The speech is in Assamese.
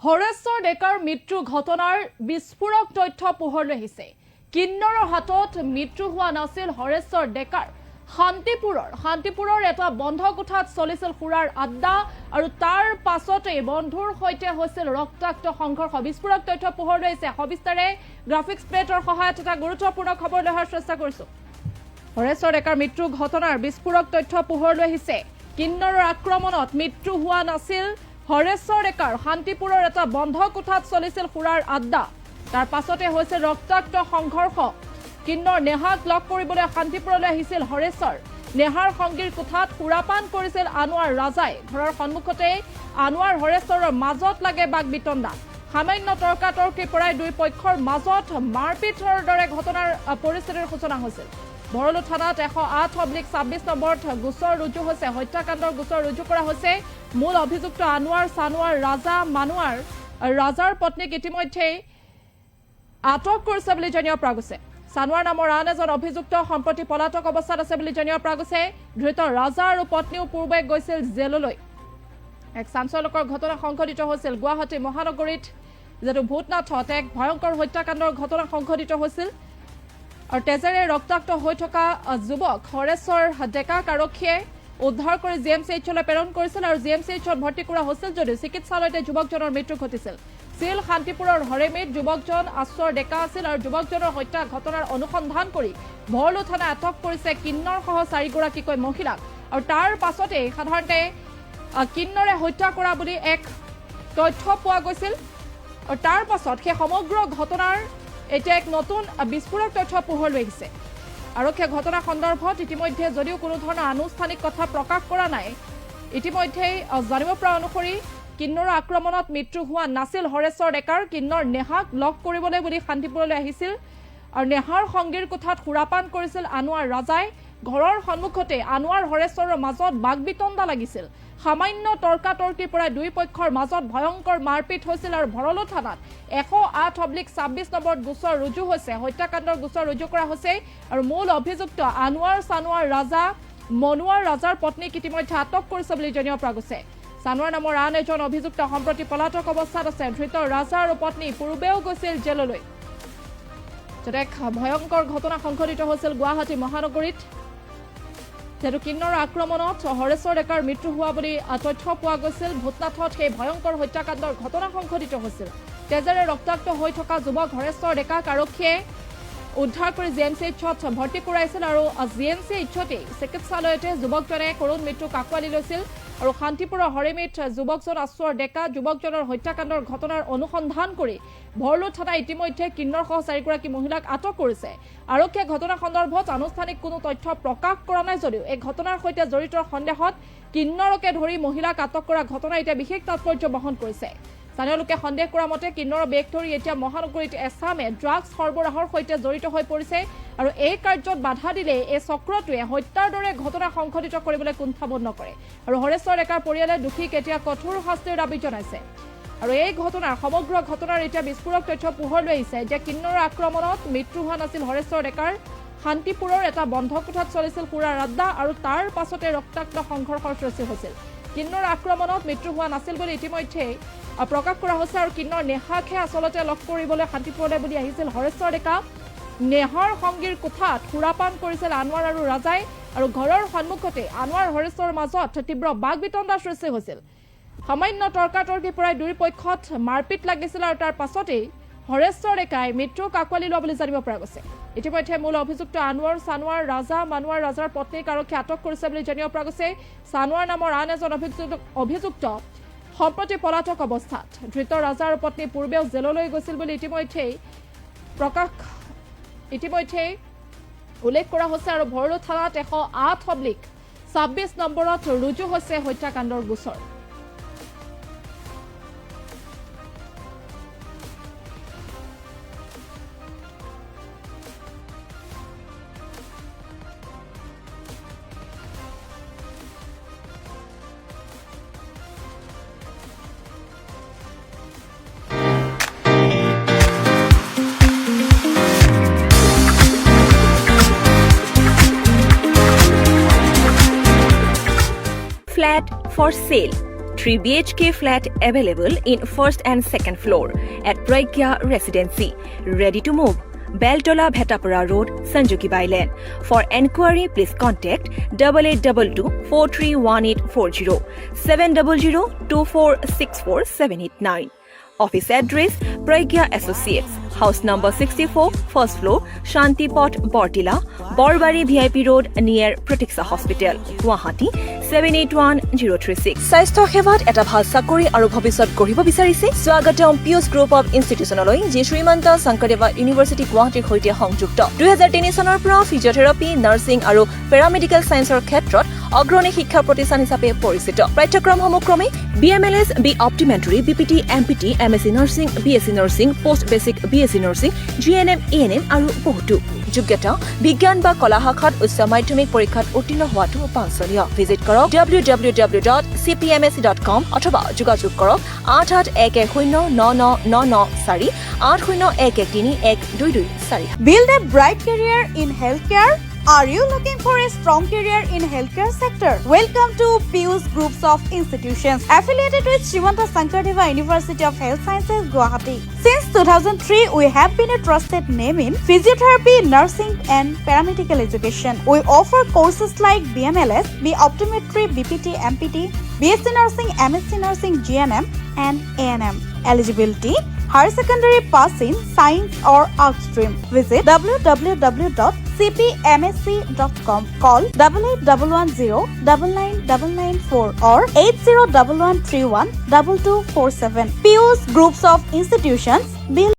হৰেশ্বৰ ডেকাৰ মৃত্যু ঘটনাৰ বিস্ফোৰক তথ্য পোহৰলৈ আহিছে। কিন্নৰৰ হাতত মৃত্যু হোৱা নাছিল হৰেশ্বৰ ডেকাৰ। শান্তিপুৰৰ এটা বন্ধ কোঠাত চলিছিল সুৰাৰ আড্ডা আৰু তাৰ পাছতে বন্ধুৰ সৈতে হৈছিল ৰক্তাক্ত সংঘৰ্ষ। বিস্ফোৰক তথ্য পোহৰলৈ আহিছে। সবিস্তাৰে গ্ৰাফিক্স প্লেটৰ সহায়ত এটা গুৰুত্বপূৰ্ণ খবৰ লৈ অহাৰ চেষ্টা কৰিছো। হৰেশ্বৰ ডেকাৰ মৃত্যু ঘটনাৰ বিস্ফোৰক তথ্য পোহৰলৈ আহিছে। কিন্নৰৰ আক্ৰমণত মৃত্যু হোৱা নাছিল হৰেশ্বৰ ডেকাৰ। শান্তিপুৰৰ এটা বন্ধ কোঠাত চলিছিল সুৰাৰ আড্ডা, তাৰ পাছতে হৈছে ৰক্তাক্ত সংঘৰ্ষ। কিন্নৰ নেহাক লগ কৰিবলৈ শান্তিপুৰলৈ আহিছিল হৰেশ্বৰ। নেহাৰ সংগীৰ কোঠাত সুৰাপান কৰিছিল আনোৱাৰ ৰাজাই। ঘৰৰ সন্মুখতে আনোৱাৰ হৰেশ্বৰৰ মাজত লাগে বাক বিতণ্ডা। সামান্য তৰ্কাতৰ্কিৰ পৰাই দুই পক্ষৰ মাজত মাৰপিটৰ দৰে ঘটনাৰ পৰিস্থিতিৰ সূচনা হৈছিল। ভৰলু থানাত 108/26 নম্বৰত গোচৰ ৰুজু হৈছে। হত্যাকাণ্ডৰ গোচৰ ৰুজু কৰা হৈছে। মূল অভিযুক্ত আনোৱাৰ সানোৱাৰ ৰাজাৰ পত্নীক ইতিমধ্যে আটক কৰিছে বুলি জানিব পৰা গৈছে। সানোৱাৰ নামৰ আন এজন অভিযুক্ত সম্প্ৰতি পলাতক অৱস্থাত আছে বুলি জানিব পৰা গৈছে। ধৃত ৰাজা আৰু পত্নীও পূৰ্বে গৈছিল জেললৈ। এক চাঞ্চল্যকৰ ঘটনা সংঘটিত হৈছিল গুৱাহাটী মহানগৰীত, যিটো ভূতনাথত এক ভয়ংকৰ হত্যাকাণ্ডৰ ঘটনা সংঘটিত হৈছিল। আৰু তেজেৰে ৰক্তাক্ত হৈ থকা যুৱক হৰেশ্বৰ ডেকাক আৰক্ষীয়ে উদ্ধাৰ কৰি GMCHলৈ প্ৰেৰণ কৰিছিল আৰু GMCHত ভৰ্তি কৰা হৈছিল যদিও চিকিৎসালয়তে যুৱকজনৰ মৃত্যু ঘটিছিল। শান্তিপুৰৰ হৰেমিত যুৱকজন আশ্বৰ ডেকা আছিল আৰু যুৱকজনৰ হত্যা ঘটনাৰ অনুসন্ধান কৰি ভৰলু থানাই আটক কৰিছে কিন্নৰসহ 4গৰাকীকৈ মহিলাক। আৰু তাৰ পাছতে সাধাৰণতে কিন্নৰে হত্যা কৰা বুলি এক তথ্য পোৱা গৈছিল। আৰু তাৰ পাছত সেই সমগ্ৰ ঘটনাৰ এতিয়া এক নতুন বিস্ফোৰক তথ্য পোহৰলৈ আহিছে। আৰক্ষীয়ে ঘটনা সন্দৰ্ভত ইতিমধ্যে যদিও কোনো ধৰণৰ আনুষ্ঠানিক কথা প্ৰকাশ কৰা নাই, ইতিমধ্যেই জানিব পৰা অনুসৰি কিন্নৰৰ আক্ৰমণত মৃত্যু হোৱা নাছিল হৰেশ্বৰ ডেকাৰ। কিন্নৰ নেহাক লগ কৰিবলৈ বুলি শান্তিপুৰলৈ আহিছিল আৰু নেহাৰ সংগীৰ কোঠাত সুৰাপান কৰিছিল আনোৱাৰ ৰাজাই। ঘৰৰ সন্মুখতে আনোৱাৰ হৰেশ্বৰৰ মাজত বাকবিতণ্ডা লাগিছিল। সামান্য তৰ্কাতৰ্কিৰ পৰা দুই পক্ষৰ মাজত ভয়ংকৰ মাৰপিট হৈছিল আৰু ভৰলু থানাত 108/26 নম্বৰত গোচৰ ৰুজু হৈছে। হত্যাকাণ্ডৰ গোচৰ ৰুজু কৰা হৈছে আৰু মূল অভিযুক্ত আনোৱাৰ সানোৱাৰ মনোৱাৰ ৰাজাৰ পত্নীক ইতিমধ্যে আটক কৰিছে বুলি জানিব পৰা গৈছে। সানোৱাৰ নামৰ আন এজন অভিযুক্ত সম্প্ৰতি পলাতক অৱস্থাত আছে। ধৃত ৰাজা আৰু পত্নী পূৰ্বেও গৈছিল জেললৈ। এক ভয়ংকৰ ঘটনা সংঘটিত হৈছিল গুৱাহাটী মহানগৰীত, যিহেতু কিন্নৰৰ আক্ৰমণত হৰেশ্বৰ ডেকাৰ মৃত্যু হোৱা বুলি তথ্য পোৱা গৈছিল। ভূতনাথত সেই ভয়ংকৰ হত্যাকাণ্ডৰ ঘটনা সংঘটিত হৈছিল। তেজেৰে ৰক্তাক্ত হৈ থকা যুৱক হৰেশ্বৰ ডেকাক আৰক্ষীয়ে উদ্ধাৰ কৰি GMCHত ভৰ্তি কৰাইছিল আৰু GMCHতে চিকিৎসালয়তে যুৱকজনে কৰুণ মৃত্যুক আঁকোৱালি লৈছিল। আৰু শান্তিপুৰৰ হৰেমিত যুৱকজন আশ্বৰ ডেকা যুৱকজনৰ হত্যাকাণ্ডৰ ঘটনাৰ অনুসন্ধান কৰি ভৰলু থানাই ইতিমধ্যে কিন্নৰসহ 4গৰাকী মহিলাক আটক কৰিছে। আৰক্ষীয়ে ঘটনা সন্দৰ্ভত আনুষ্ঠানিক কোনো তথ্য প্ৰকাশ কৰা নাই যদিও এই ঘটনাৰ সৈতে জড়িত সন্দেহত কিন্নৰকে ধৰি মহিলাক আটক কৰা ঘটনা এতিয়া বিশেষ তাৎপৰ্য বহন কৰিছে। স্থানীয় লোকে সন্দেহ কৰা মতে কিন্নৰৰ বেগ ধৰি এতিয়া মহানগৰীত এছামে ড্ৰাগছ সৰবৰাহৰ সৈতে জড়িত হৈ পৰিছে আৰু এই কাৰ্যত বাধা দিলে এই চক্ৰটোৱে হত্যাৰ দৰে ঘটনা সংঘটিত কৰিবলৈ কুণ্ঠাবোধ নকৰে। আৰু হৰেশ্বৰ ডেকাৰ পৰিয়ালে দোষীক এতিয়া কঠোৰ শাস্তিৰ দাবী জনাইছে। আৰু এই সমগ্ৰ ঘটনাৰ এতিয়া বিস্ফোৰক তথ্য পোহৰলৈ আহিছে যে কিন্নৰৰ আক্ৰমণত মৃত্যু হোৱা নাছিল হৰেশ্বৰ ডেকাৰ। শান্তিপুৰৰ এটা বন্ধ কোঠাত চলিছিল সুৰাৰ আড্ডা আৰু তাৰ পাছতে ৰক্তাক্ত সংঘৰ্ষৰ সৃষ্টি হৈছিল। কিন্নৰ আক্ৰমণত মৃত্যু হোৱা নাছিল বুলি ইতিমধ্যে প্ৰকাশ কৰা হৈছে। আৰু কিন্নৰ নেহাকহে আচলতে লগ কৰিবলৈ শান্তিপুৰলৈ বুলি আহিছিল হৰেশ্বৰ ডেকা। নেহাৰ সংগীৰ কোঠাত সুৰাপান কৰিছিল আনোৱাৰ আৰু ৰাজাই আৰু ঘৰৰ সন্মুখতে আনোৱাৰ হৰেশ্বৰৰ মাজত তীব্ৰ বাকবিতণ্ডাৰ সৃষ্টি হৈছিল। সামান্য তৰ্কাতৰ্কিৰ পৰাই দুই পক্ষত মাৰপিট লাগিছিল আৰু তাৰ পাছতেই হৰেশ্বৰ ডেকাই মৃত্যুক আঁকোৱালি লোৱা বুলি জানিব পৰা গৈছে। ইতিমধ্যে মূল অভিযুক্ত আনোৱাৰ সানোৱাৰ মানোৱাৰ ৰাজাৰ পত্নীক আৰক্ষীয়ে আটক কৰিছে বুলি জানিব পৰা গৈছে। সানোৱাৰ নামৰ আন এজন অভিযুক্ত সম্প্ৰতি পলাতক অৱস্থাত। ধৃত ৰাজা আৰু পত্নী পূৰ্বেও জেললৈ গৈছিল বুলি ইতিমধ্যেই উল্লেখ কৰা হৈছে। আৰু ভৰলু থানাত 108/26 নম্বৰত ৰুজু হৈছে হত্যাকাণ্ডৰ গোচৰ। Flat for sale. 3 BHK flat available in first and second floor at Pragya Residency. Ready to move. Beltola Bhetapura Road, Sanjukibai Lane. For enquiry, please contact 8822-431840 700-2464-789. Office address, Pragya Associates, house number 64, first floor, Shantipot, Bortila, Borbari VIP Road near Pratiksha Hospital, Guwahati 781036. স্বাস্থ্য সেৱাত এটা ভাল চাকৰি আৰু ভৱিষ্যত গঢ়িব বিচাৰিছে স্বাগতম পিউছ গ্ৰুপ অফ ইনষ্টিটিউচনলৈ যি শ্ৰীমন্ত শংকৰদেৱা ইউনিভাৰ্চিটি গুৱাহাটীৰ সৈতে সংযুক্ত 2003 চনৰ পৰা ফিজিঅথেৰাপি নাৰ্ছিং আৰু পেৰামেডিকেল ছায়েন্সৰ ক্ষেত্ৰত অগ্ৰণী শিক্ষা প্ৰতিষ্ঠান হিচাপে পৰিচিত পাঠ্যক্ৰমসমূহ ক্ৰমে BMLS, B Optimentary, BPT, MPT, MSc Nursing, BSc Nursing, Post Basic, BSc Nursing, GNM, ANM আৰু বহুতো যোগ্যতা বিজ্ঞান বা কলা শাখাত উচ্চ মাধ্যমিক পৰীক্ষাত উত্তীৰ্ণ হোৱাটো বাঞ্ছনীয় ভিজিট কৰক www.cpmsc.com অথবা যোগাযোগ কৰক 8811099994 8011311224 Build a bright career in healthcare. Are you looking for a strong career in healthcare sector? Welcome to Pius Groups of Institutions affiliated with Srimanta Sankardeva University of Health Sciences, Guwahati. Since 2003, we have been a trusted name in physiotherapy, nursing and paramedical education. We offer courses like BMLS, B Optometry, BPT, MPT, BSc Nursing, MSc Nursing, GNM and ANM. Eligibility: higher secondary pass in science or art stream. Visit www.cpmsc.com. Call 8811099994 or 8011312247. Pius Groups of Institutions.